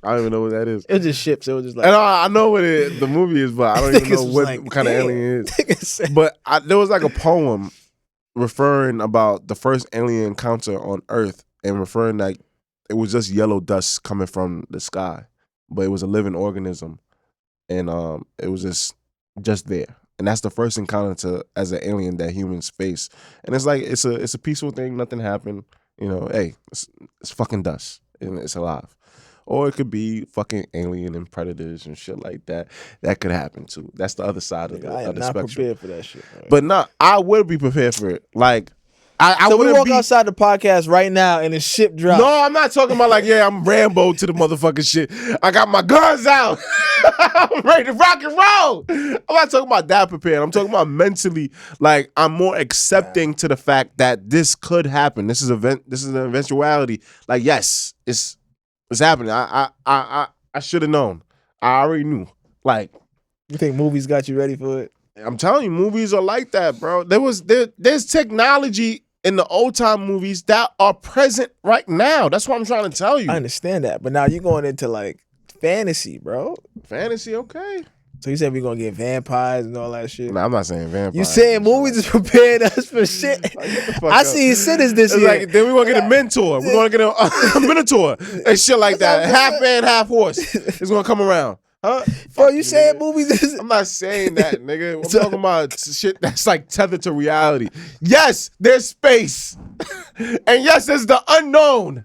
I don't even know what that is. It was just ships. It was just like, and I know what the movie is, but I don't even know what kind of alien it is. But there was like a poem referring about the first alien encounter on Earth, and referring that it was just yellow dust coming from the sky, but it was a living organism, and it was just there. And that's the first encounter as an alien that humans face. And it's like it's a peaceful thing, nothing happened. Hey, it's fucking dust and it's alive. Or it could be fucking alien and predators and shit like that. That could happen too. That's the other side of the spectrum. I am not prepared for that shit. Right? But I would be prepared for it. Like, so we walk outside the podcast right now and the ship drops. No, I'm not talking about I'm Rambo to the motherfucking shit. I got my guns out. I'm ready to rock and roll. I'm not talking about that prepared. I'm talking about mentally. Like, I'm more accepting to the fact that this could happen. This is an eventuality. Like, yes, it's happening. I should have known. I already knew. Like, you think movies got you ready for it? I'm telling you, movies are like that, bro. There's technology in the old time movies that are present right now. That's what I'm trying to tell you. I understand that, but now you're going into fantasy, bro. Fantasy, okay. So you said we're gonna get vampires and all that shit? No, I'm not saying vampires. You saying movies is preparing us for shit? I see sinners this year. Like, then we're gonna get a mentor. We're gonna get a minotaur and shit like that. Half man, half horse. It's gonna come around. Huh? Bro, you saying movies is... I'm not saying that, nigga. I'm talking about shit that's tethered to reality. Yes, there's space. And yes, there's the unknown.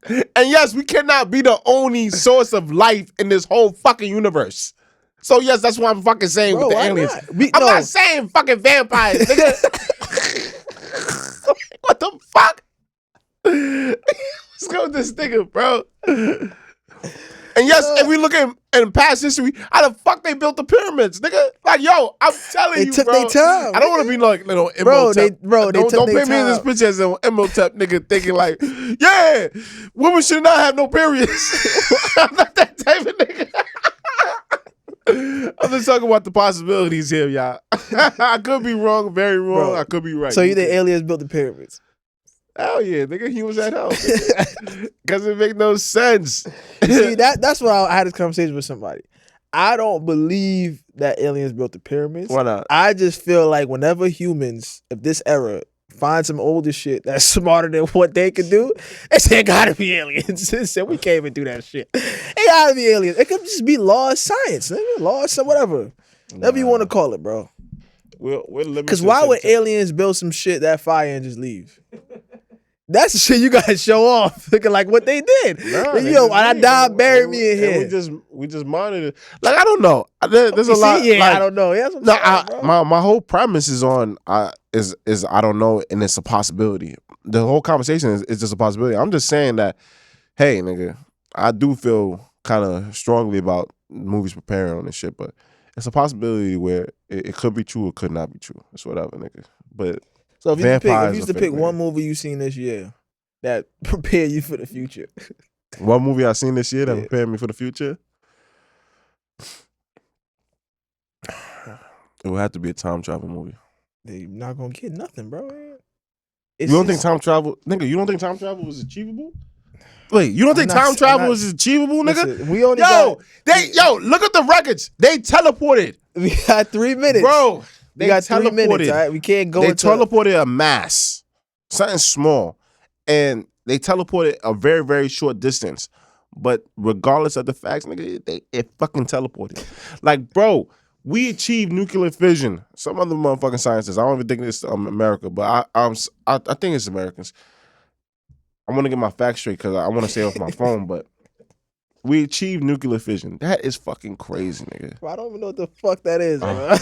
And yes, we cannot be the only source of life in this whole fucking universe. So yes, that's what I'm fucking saying. Bro, with the aliens. I'm not saying fucking vampires, nigga. What the fuck? Let's go with this nigga, bro. And yes, if we look in past history, how the fuck they built the pyramids, nigga? Like, yo, I'm telling you, took bro. their time. I don't want to be like little Imhotep. Don't paint me in this picture as an Imhotep nigga thinking like, yeah, women should not have no periods. I'm not that type of nigga. I'm just talking about the possibilities here, y'all. I could be wrong, very wrong. Bro, I could be right. So you think aliens built the pyramids? Hell yeah, nigga, he was at home. Because it make no sense. See, that's what I had this conversation with somebody. I don't believe that aliens built the pyramids. Why not? I just feel like whenever humans of this era find some older shit that's smarter than what they can do. They say it gotta be aliens. They said we can't even do that shit. It gotta be aliens. It could just be law of science, law of whatever. Whatever you want to call it, bro. We're because why would aliens build some shit that fire and just leave? That's the shit you gotta show off, looking like what they did. Nah, yo, I died, bury me in here. We just monitored. Like I don't know. There's a lot. Yeah, like, I don't know. My whole premise is on is I don't know, and it's a possibility. The whole conversation is just a possibility. I'm just saying that, hey, nigga, I do feel kind of strongly about movies preparing on this shit, but it's a possibility where it could be true, it could not be true. It's whatever, nigga. But so if you used to pick one movie you seen this year that prepared you for the future. One movie I seen this year that prepared me for the future? It would have to be a time travel movie. You're not gonna get nothing, bro. You don't think time travel, nigga? You don't think time travel was achievable? Wait, you don't think time travel is achievable, nigga? Listen, we only look at the records. They teleported. We got 3 minutes, bro. We got 3 minutes. All right? We can't go. They teleported a mass, something small, and they teleported a very, very short distance. But regardless of the facts, nigga, it fucking teleported. Like, bro, we achieved nuclear fission. Some other motherfucking scientists. I don't even think it's America, but I think it's Americans. I want to get my facts straight because I want to say off my phone, but we achieved nuclear fission. That is fucking crazy, nigga. Bro, I don't even know what the fuck that is, bro.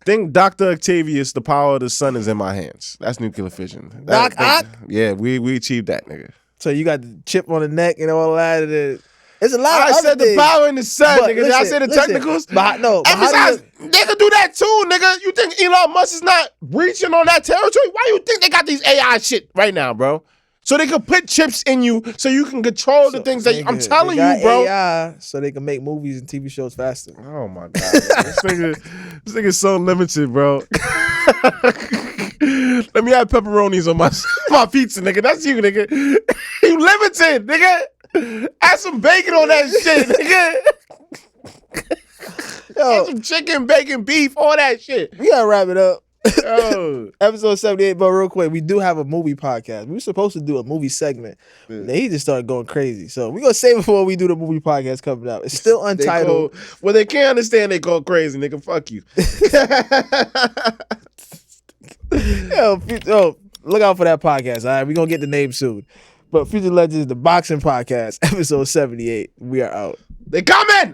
Think Dr. Octavius, the power of the sun is in my hands. That's nuclear fission. Yeah, we achieved that, nigga. So you got the chip on the neck and all that. It's a lot of I said things. The power in the sun, nigga. Did I say the technicals? But besides, they can do that too, nigga. You think Elon Musk is not reaching on that territory? Why you think they got these AI shit right now, bro? So they can put chips in you so you can control the things that I'm telling you, bro. AI so they can make movies and TV shows faster. Oh my god, this nigga's so limited, bro. Let me have pepperonis on my pizza, nigga. That's you, nigga. You limited, nigga. Add some bacon on that shit, nigga. Add some chicken, bacon, beef, all that shit. We gotta wrap it up. Episode 78, but real quick, we do have a movie podcast. We were supposed to do a movie segment. Then he just started going crazy. So we're gonna save it for when we do the movie podcast coming out. It's still untitled. Well, they can't understand they go crazy, nigga. Fuck you. Yo, look out for that podcast. All right, we're gonna get the name soon. But Future Legends, the boxing podcast, episode 78. We are out. They coming!